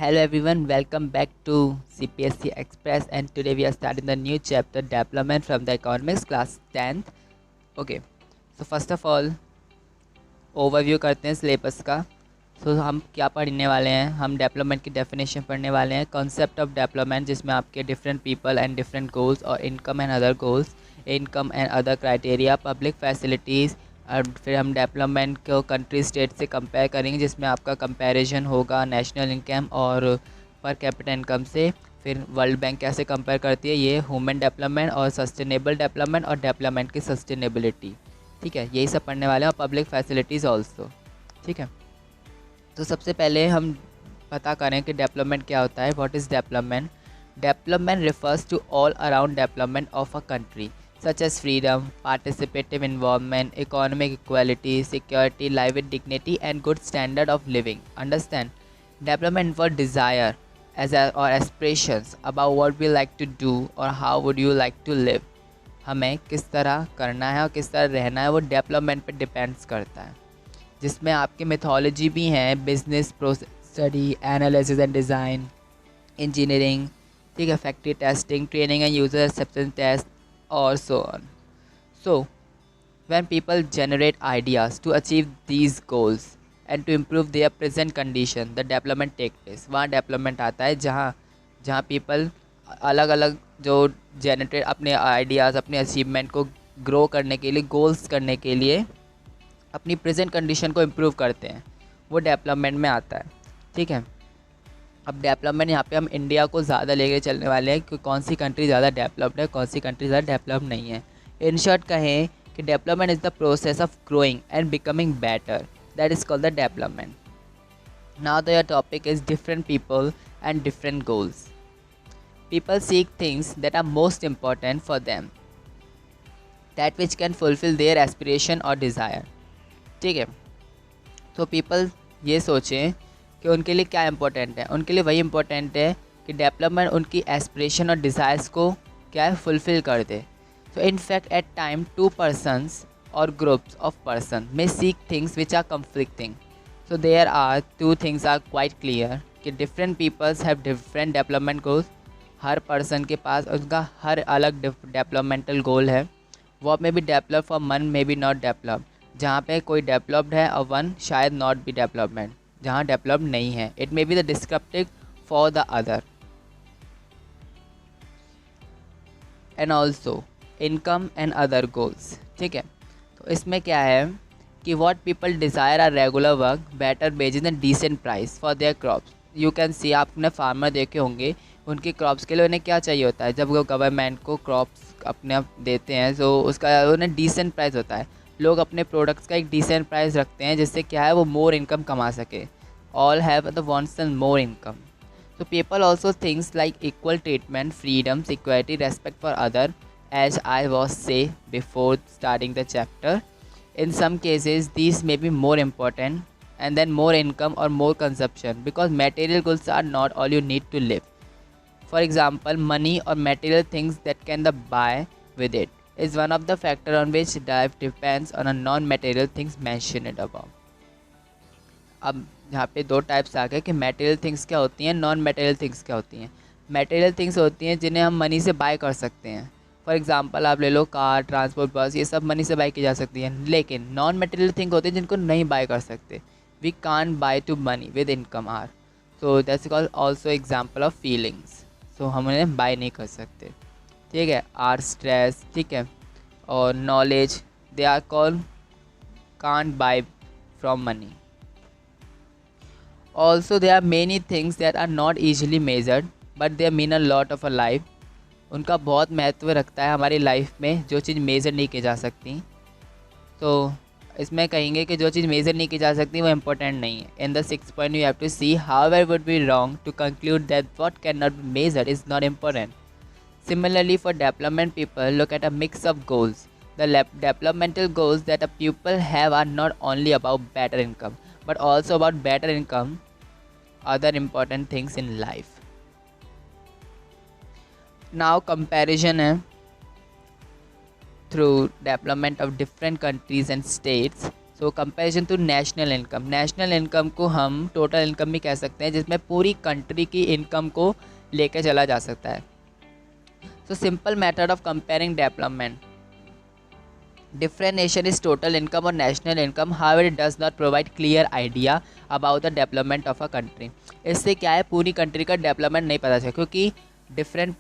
Hello everyone, welcome back to CPSC Express, and today we are starting the new chapter development from the economics class 10th. Okay, so first of all overview करते हैं syllabus का। हम क्या पढ़ने वाले हैं, हम development की डेफिनेशन पढ़ने वाले हैं, कॉन्सेप्ट ऑफ डेवलपमेंट जिसमें आपके different people and different goals और income and other goals, income and other criteria, public facilities, और फिर हम डेवलपमेंट को कंट्री स्टेट से कंपेयर करेंगे जिसमें आपका कंपैरिजन होगा नेशनल इनकम और पर कैपिटा इनकम से। फिर वर्ल्ड बैंक कैसे कंपेयर करती है, ये ह्यूमन डेवलपमेंट और सस्टेनेबल डेवलपमेंट और डेवलपमेंट की सस्टेनेबिलिटी। ठीक है, यही सब पढ़ने वाले हैं, और पब्लिक फैसिलिटीज़ ऑल्सो। ठीक है, तो सबसे पहले हम पता करें कि डेवलपमेंट क्या होता है। What is development? Development refers to all around development of a country such as freedom, participative involvement, economic equality, security, life with dignity and good standard of living. Understand? Development for desire or aspirations about what we like to do or how would you like to live. हमें किस तरह करना है और किस तरह रहना है, वो डेवलपमेंट पे डिपेंड्स करता है, जिसमें आपके मेथोलॉजी भी हैं, business process study, analysis and design, engineering, ठीक है, factory testing, training and user acceptance test or so on. So when people generate ideas to achieve these goals and to improve their present condition, the development take place. वहाँ development आता है जहाँ people अलग अलग जो generate अपने ideas, अपने achievement को ग्रो करने के लिए, गोल्स करने के लिए अपनी प्रेजेंट कंडीशन को इम्प्रूव करते हैं, वो डेवलपमेंट में आता है। ठीक है, अब डेवलपमेंट यहाँ पे हम इंडिया को ज़्यादा लेके चलने वाले हैं कि कौन सी कंट्री ज़्यादा डेवलप्ड है, कौन सी कंट्री ज़्यादा डेवलप नहीं है। इन शॉर्ट कहें कि development is the process of growing and becoming better, that is called the development. Now the topic is different people and different goals. People seek things that are most important for them, that which can fulfil their aspiration और desire. ठीक है, तो people ये सोचें कि उनके लिए क्या इंपॉर्टेंट है। उनके लिए वही इंपॉर्टेंट है कि डेवलपमेंट उनकी एस्पिरेशन और डिज़ायर्स को क्या है, फुलफ़िल कर दे। So in fact at time two persons or groups of person may seek things which are conflicting. So there are two things are quite clear कि different peoples have different development goals. हर person के पास उसका हर अलग developmental goal है। वो may be develop और one may be not develop, जहाँ पे कोई डेवलप्ड है और वन शायद नॉट बी डेवलपमेंट, जहाँ डेवलप नहीं है। It may be the descriptive for the other. And also income and other goals. ठीक है, तो इसमें क्या है कि what people desire are regular work, better wages and decent price for their crops. You can see, आपने farmer देखे होंगे, उनके क्रॉप्स के लिए उन्हें क्या चाहिए होता है, जब वो गवर्नमेंट को क्रॉप्स अपने देते हैं तो उसका उन्हें डिसेंट प्राइस होता है। लोग अपने प्रोडक्ट्स का एक डिसेंट प्राइस रखते हैं जिससे क्या है, वो मोर इनकम कमा सके। All have the wants and more income. So people also things like equal treatment, freedom, security, respect for other, as I was say before starting the chapter. In some cases these may be more important, and then more income or more consumption, because material goods are not all you need to live. For example, money or material things that can the buy with it is one of the factor on which life depends on a non-material things mentioned above. अब यहाँ पे दो types आ गए कि material things क्या होती हैं, non material things क्या होती हैं। मटेरियल थिंग्स होती हैं जिन्हें हम मनी से बाय कर सकते हैं। फॉर एग्जांपल आप ले लो कार, ट्रांसपोर्ट, बस, ये सब मनी से बाय की जा सकती हैं। लेकिन नॉन मटेरियल थिंग होती हैं जिनको नहीं बाय कर सकते। We can't buy to money with income are, so that's called also example of feelings. So हम उन्हें बाय नहीं कर सकते। ठीक है, आर स्ट्रेस, ठीक है, और knowledge, they are called can't buy from money. Also there are many things that are not easily measured but they mean a lot of a life. उनका बहुत महत्व रखता है हमारी लाइफ में, जो चीज़ मेज़र नहीं की जा सकती। तो इसमें कहेंगे कि जो चीज़ मेज़र नहीं की जा सकती वो इम्पोर्टेंट नहीं है। In the 6th point you have to see however would be wrong to conclude that what cannot be measured is not important. Similarly for development people look at a mix of goals. The developmental goals that a pupil have are not only about better income but also about better income, other important things in life. Now comparison through development of different countries and states. So comparison to national income को हम total income भी कह सकते हैं, जिसमें पूरी country की income को लेके चला जा सकता है। So simple method of comparing development, different nation is total income or national income, however it does not provide clear idea about the development of a country। इससे क्या है, पूरी कंट्री का डेवलपमेंट नहीं पता चला, क्योंकि डिफरेंट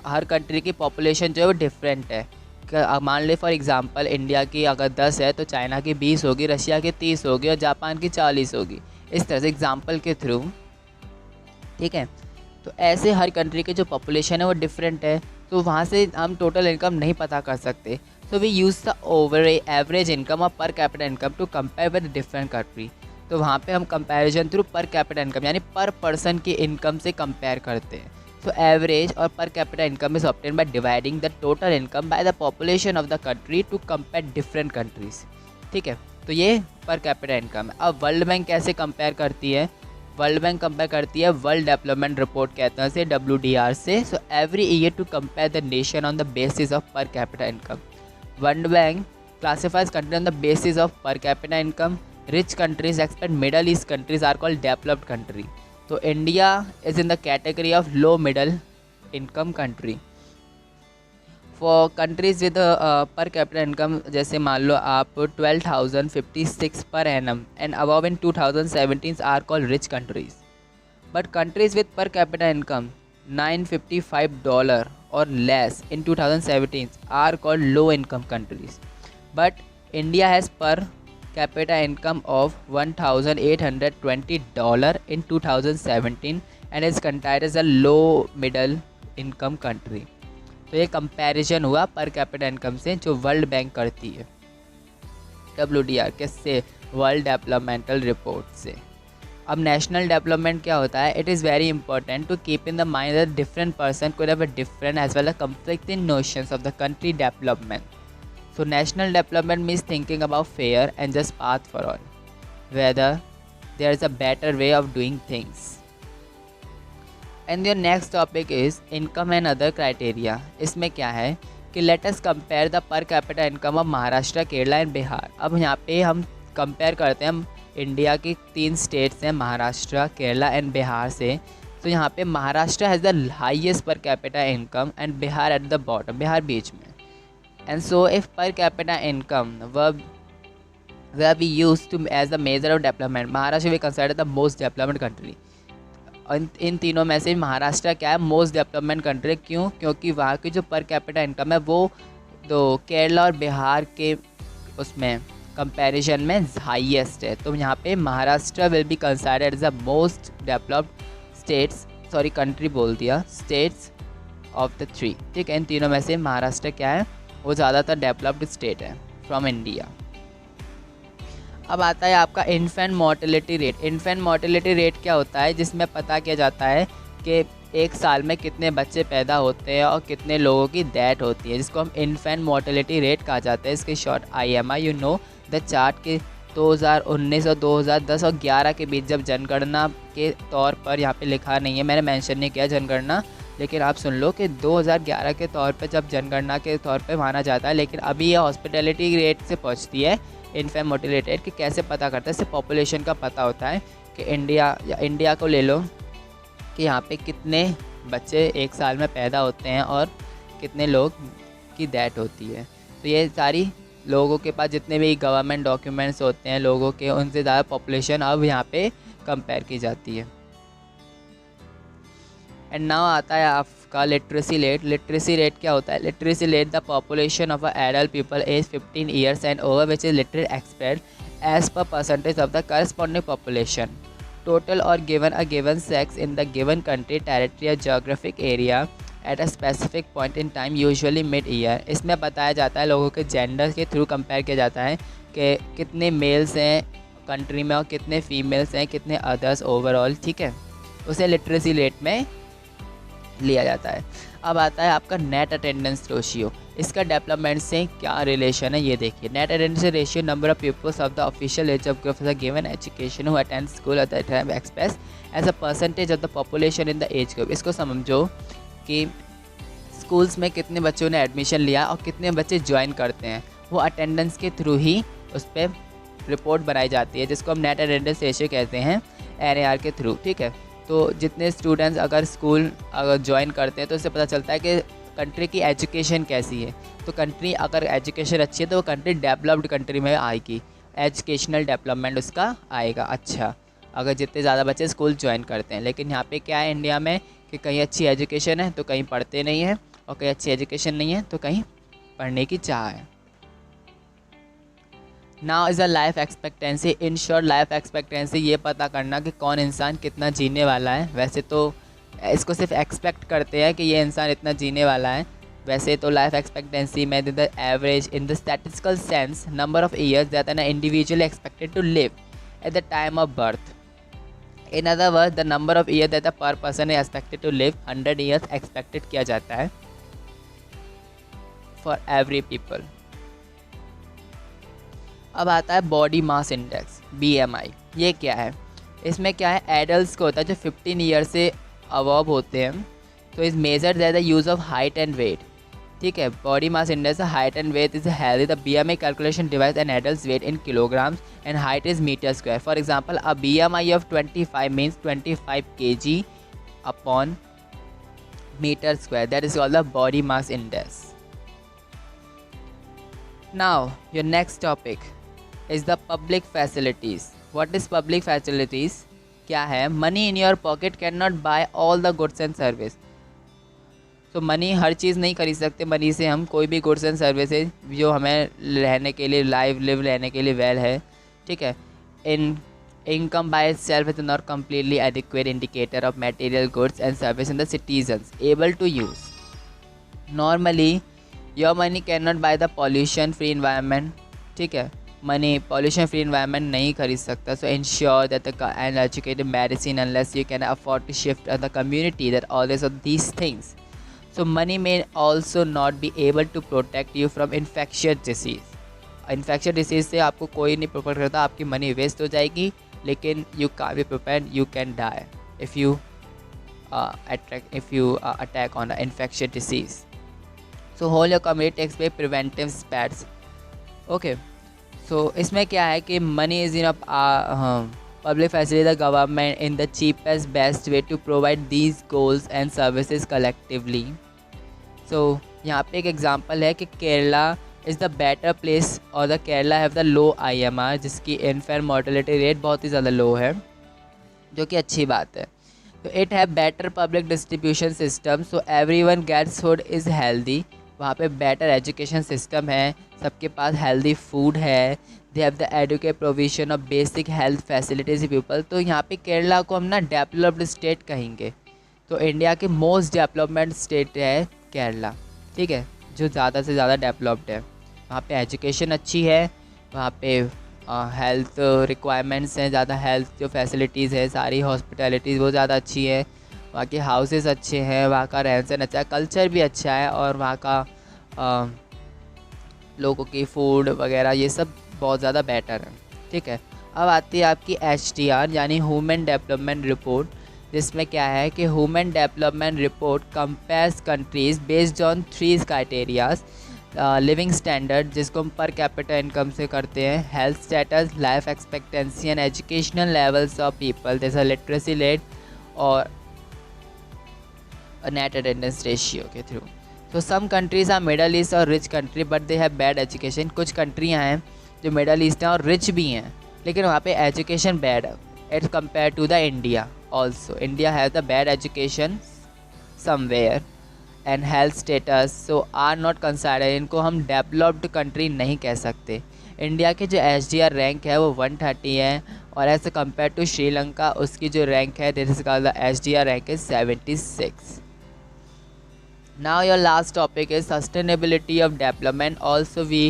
हर कंट्री की पॉपुलेशन जो है वो डिफरेंट है। मान ले फॉर एग्जांपल इंडिया की अगर 10 है तो चाइना की 20 होगी, रशिया की 30 होगी और जापान की 40 होगी, इस तरह से एग्जांपल के थ्रू, ठीक है। तो ऐसे हर कंट्री की जो पॉपुलेशन है वो डिफरेंट है, तो वहाँ से हम टोटल इनकम नहीं पता कर सकते। So we use the over average income और per capital income to compare with different country. तो वहाँ पे हम comparison through per capital income यानी पर पर्सन की इनकम से कंपेयर करते हैं। सो average or per capital income is obtain by dividing the total income by the population of the country to compare different countries, ठीक है। तो ये पर कैपिटल इनकम है। अब वर्ल्ड बैंक कैसे कंपेयर करती है, वर्ल्ड बैंक कंपेयर करती है वर्ल्ड डेवलपमेंट रिपोर्ट कहते हैं से, WDR से। So every year to compare the nation on the basis of per capital income. World bank classifies country on the basis of per capital income. Rich countries expect middle east countries are called developed country. तो India is in the category of low middle income country. For countries with per capital income, जैसे मान लो आप 12,056 per annum and above in 2017 are called rich countries. But countries with per capital income $955 or less in 2017 are called low income countries. But India has per capita income of $1,820 in 2017 and is considered as a low middle income country. तो ये comparison हुआ पर capita income से जो world bank करती है, WDR किससे, world developmental report से। अब नेशनल डेवलपमेंट क्या होता है, it is very important to keep in the mind that different person could have a different as well a conflicting notions of the country development. So national development means thinking about fair and just path for all, whether there is a better way of doing things. And your next topic is income and other criteria. इसमें क्या है कि let us compare the per capita income of Maharashtra, Kerala and Bihar. अब यहाँ पे हम compare करते हैं, हम इंडिया की 3 स्टेट्स हैं, महाराष्ट्र, केरला एंड बिहार से। तो यहाँ पे Maharashtra has the highest per capita income and Bihar at the bottom, Bihar बीच में। And so if per capita income were be used to as the measure of development, Maharashtra भी consider the most development country. इन तीनों में से महाराष्ट्र क्या है, मोस्ट डेवलपमेंट कंट्री। क्यों, क्योंकि वहाँ की जो पर कैपिटा इनकम है वो तो केरला और बिहार के उसमें कंपैरिजन में हाईएस्ट है। तो यहाँ पे Maharashtra will be considered as the most developed states, sorry country बोल दिया, स्टेट्स ऑफ द 3, ठीक है। इन तीनों में से महाराष्ट्र क्या है, वो ज़्यादातर डेवलप्ड स्टेट है फ्रॉम इंडिया। अब आता है आपका infant mortality rate. Infant mortality rate क्या होता है, जिसमें पता किया जाता है कि एक साल में कितने बच्चे पैदा होते हैं और कितने लोगों की डेथ होती है, जिसको हम इन्फेंट मोर्टेलिटी रेट कहा जाता है। इसके short IMI, you know the chart के 2019 और 2010 और 11 के बीच जब जनगणना के तौर पर, यहाँ पे लिखा नहीं है, मैंने मेंशन नहीं किया जनगणना, लेकिन आप सुन लो कि 2011 के तौर पे जब जनगणना के तौर पे माना जाता है, लेकिन अभी ये हॉस्पिटलिटी रेट से पहुँचती है इन्फेंट मोर्टेलिटी रेट। कि कैसे पता करता है, इससे पॉपुलेशन का पता होता है कि इंडिया को ले लो कि यहाँ पे कितने बच्चे एक साल में पैदा होते हैं और कितने लोग की डेथ होती है। तो ये सारी लोगों के पास जितने भी गवर्नमेंट डॉक्यूमेंट्स होते हैं लोगों के, उनसे ज़्यादा पॉपुलेशन अब यहाँ पे कंपेयर की जाती है। एंड नाउ आता है आपका लिटरेसी रेट। लिटरेसी रेट क्या होता है, literacy rate the population of adult people age 15 years and over which is literate expect as per percentage of the corresponding population total or given a given sex in the given country, territory or geographic area at a specific point in time, usually mid year. इसमें बताया जाता है लोगों के gender के through compare किया जाता है कि कितने मेल्स हैं कंट्री में और कितने फीमेल्स हैं, कितने अदर्स ओवरऑल, ठीक है। उसे लिटरेसी रेट में लिया जाता है। अब आता है आपका नेट अटेंडेंस रेशियो। इसका डेवलपमेंट से क्या रिलेशन है ये देखिए। Net attendance ratio number of peoples of the official age of group given education who attend school at the time express as a percentage of the population in the age group. इसको समझो कि schools में कितने बच्चों ने admission लिया और कितने बच्चे ज्वाइन करते हैं, वो अटेंडेंस के थ्रू ही उस पर रिपोर्ट बनाई जाती है, जिसको हम नेट अटेंडेंस रेशियो कहते हैं NAR के थ्रू। ठीक है, तो जितने स्टूडेंट्स अगर स्कूल अगर ज्वाइन करते हैं तो इससे पता चलता है कि कंट्री की एजुकेशन कैसी है। तो कंट्री अगर एजुकेशन अच्छी है तो वो कंट्री डेवलप्ड कंट्री में आएगी, एजुकेशनल डेवलपमेंट उसका आएगा अच्छा, अगर जितने ज़्यादा बच्चे स्कूल ज्वाइन करते हैं। लेकिन यहाँ पे क्या है इंडिया में कि कहीं अच्छी एजुकेशन है तो कहीं पढ़ते नहीं हैं, और कहीं अच्छी एजुकेशन नहीं है तो कहीं पढ़ने की चाह है। Now is a life expectancy. In short, life expectancy ये पता करना कि कौन इंसान कितना जीने वाला है। वैसे तो इसको सिर्फ एक्सपेक्ट करते हैं कि ये इंसान इतना जीने वाला है। वैसे तो लाइफ एक्सपेक्टेंसी में the average in the statistical sense number of years that an individual expected to live at the time of birth. In other word, the number of year that a per person is expected to live 100 years expected किया जाता है for every people. अब आता है body mass index, BMI। ये क्या है? इसमें क्या है, एडल्ट को होता है जो 15 ईयर से अबव होते हैं। तो is measured as the use of height and weight. ठीक है, body mass index height and weight is healthy. The BMI calculation divides an adult weight in kilograms and height is metre square. For example, a BMI of 25 means 25 kg upon metre square, that is called the body mass index. Now your next topic is the public facilities. What is public facilities? क्या है? Money in your pocket cannot buy all the goods and service. तो money हर चीज़ नहीं खरीद सकते। Money से हम कोई भी गुड्स एंड सर्विसेज जो हमें रहने के लिए लिव रहने के लिए वेल है। ठीक है, इन income by itself is not completely adequate indicator of material goods and service in the citizens able to use. Normally your money cannot buy the pollution free environment. ठीक है, मनी पॉल्यूशन फ्री इन्वायरमेंट नहीं खरीद सकता। So ensure that an educated medicine unless you can afford to shift the community that always of these things. So money may also not be able to protect you from infectious disease. Infectious disease से आपको कोई नहीं protect करता, आपकी money waste हो जाएगी, लेकिन you can be prepared, you can die if you attack on infectious disease. So whole your community takes पे प्रिवेंटिव स्टेप्स। ओके, सो इसमें क्या है कि money is in public facility the government in the cheapest best way to provide these goals and services collectively. So यहाँ पे एक example है कि Kerala is the better place और the Kerala have the low IMR, जिसकी इन्फेंट मोर्टेलिटी रेट बहुत ही ज़्यादा लो है, जो कि अच्छी बात है। तो it have better public distribution system, so everyone gets food is healthy. वहाँ पे बेटर एजुकेशन सिस्टम है, सबके पास हेल्दी फूड है। They have the educate provision of basic health facilities people. तो यहाँ पे केरला को हम ना डेवलप्ड स्टेट कहेंगे। तो इंडिया के मोस्ट डेवलपमेंट स्टेट है केरला। ठीक है, जो ज़्यादा से ज़्यादा डेवलप्ड है। वहाँ पे एजुकेशन अच्छी है, वहाँ पे हेल्थ रिक्वायरमेंट्स हैं ज़्यादा, हेल्थ जो फैसिलिटीज़ है सारी, हॉस्पिटलिटीज़ वो ज़्यादा अच्छी है, वहाँ के हाउसेस अच्छे हैं, वहाँ का रहन सहन अच्छा है, कल्चर भी अच्छा है, और वहाँ का लोगों की फूड वगैरह ये सब बहुत ज़्यादा बेटर है। ठीक है, अब आती है आपकी HDR यानी ह्यूमन डेवलपमेंट रिपोर्ट, जिसमें क्या है कि human development report compares countries based on 3 criterias. Living standard, जिसको हम पर कैपिटा इनकम से करते हैं, health status, life expectancy and educational levels of people, जैसा लिटरेसी रेट और नेट अटेंडेंस रेशियो के थ्रू। तो सम कंट्रीज़ आर मिडल ईस्ट और rich country but they have bad education. कुछ कंट्रियाँ हैं जो मिडल ईस्ट हैं और रिच भी हैं, लेकिन वहाँ पे एजुकेशन बैड है as compare to the India. Also India has the bad education somewhere and health status, so are not consider. इनको हम डेवलप्ड कंट्री नहीं कह सकते। इंडिया के जो HDR रैंक है वो 130 है, और एज कम्पेयर टू श्रीलंका उसकी जो रैंक है this is called the HDR rank is 76। Now your last topic is sustainability of development. Also we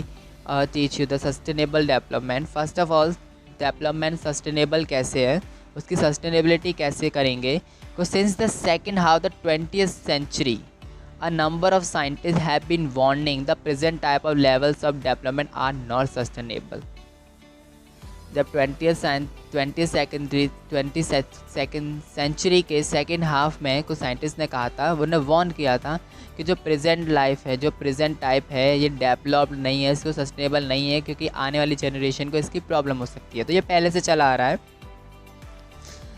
teach you the sustainable development. First of all, development sustainable कैसे है, उसकी sustainability कैसे करेंगे। Because since the second half of the 20th century, a number of scientists have been warning the present type of levels of development are not sustainable. जब 22nd century के second half में कुछ scientist ने कहा था, उन्होंने warn किया था कि जो प्रेजेंट लाइफ है, जो प्रेजेंट टाइप है, ये डेवलप्ड नहीं है, इसको सस्टेनेबल नहीं है, क्योंकि आने वाली जनरेशन को इसकी प्रॉब्लम हो सकती है। तो ये पहले से चला आ रहा है।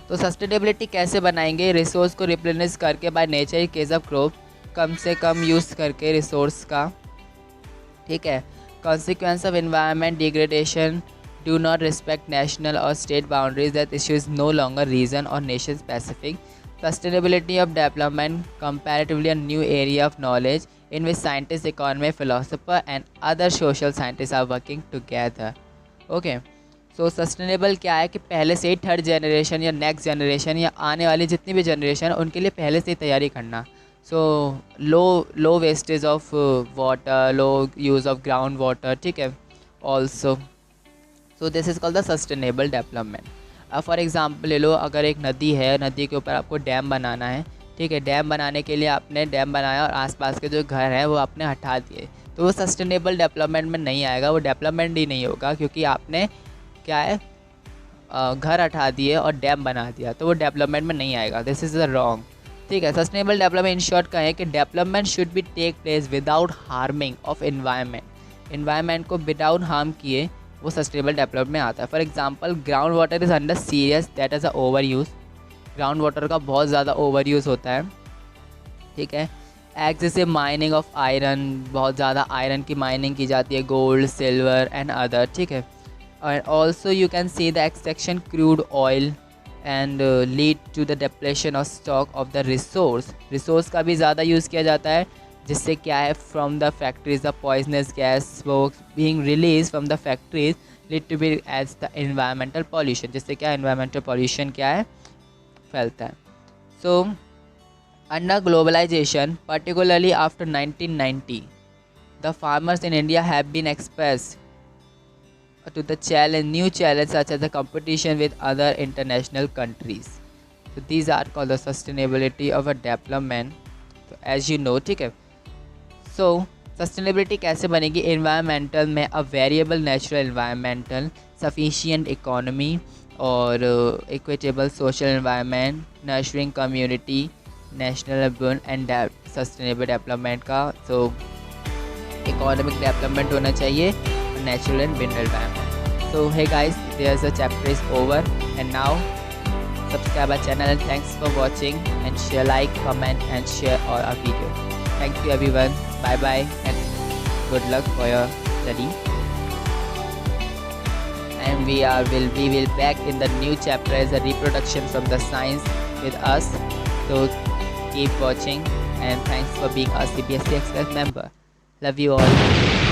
तो सस्टेनेबिलिटी कैसे बनाएंगे? रिसोर्स को रिप्लेनिश करके by nature case of crop, कम से कम यूज़ करके रिसोर्स का, ठीक है। Consequence of environment degradation, do not respect national or state boundaries, that issue is no longer region or nation specific. Sustainability of development, comparatively a new area of knowledge in which scientists, economists, philosophers and other social scientists are working together. Okay, so sustainable क्या है कि पहले से ही third generation या next generation या आने वाली जितनी भी जनरेशन उनके लिए पहले से ही तैयारी करना। So low wastage of water, low use of ground water, ठीक है। Also so this is called the sustainable development. अब फॉर एग्जांपल ले लो, अगर एक नदी है, नदी के ऊपर आपको डैम बनाना है, ठीक है। डैम बनाने के लिए आपने डैम बनाया और आसपास के जो घर हैं वो आपने हटा दिए, तो वो सस्टेनेबल डेवलपमेंट में नहीं आएगा, वो डेवलपमेंट ही नहीं होगा, क्योंकि आपने क्या है घर हटा दिए और डैम बना दिया, तो वो डेवलपमेंट में नहीं आएगा। दिस इज़ द रॉन्ग, ठीक है। सस्टेनेबल डेवलपमेंट इन शॉर्ट कहें कि development should be take place without harming of environment. Environment को विदाउट हार्म किए वो सस्टेनेबल डेवलपमेंट में आता है। For example ground water is under serious that is a over use. Ground water का बहुत ज़्यादा ओवर यूज़ होता है, ठीक है। एक्सेसिव माइनिंग ऑफ आयरन, बहुत ज़्यादा आयरन की माइनिंग की जाती है, गोल्ड, सिल्वर एंड अदर, ठीक है। और also you can see the extraction crude oil and lead to the depletion of stock of the resource का भी ज़्यादा यूज़ किया जाता है, जिससे क्या है from the factories the poisonous gas smoke being release from the factories lead to be as the environmental pollution, जिससे क्या एनवायरमेंटल पॉल्यूशन क्या है फैलता है। So under globalization particularly after 1990 the farmers in India have been expressed to the new challenge such as the competition with other international countries. So these are called the sustainability of a development. So as you know, ठीक है। So sustainability कैसे बनेगी? environmental में a variable natural environmental, sufficient economy और equitable social environment, nurturing community, national urban and sustainable development का so economic development होना चाहिए, natural and built environment. So hey guys, there's a chapter is over and now subscribe our channel and thanks for watching and share, like, comment and share all our video. Thank you everyone, bye bye and good luck for your study. And we will back in the new chapter as a reproduction from the science with us. So keep watching and thanks for being a CBSE Express member. Love you all.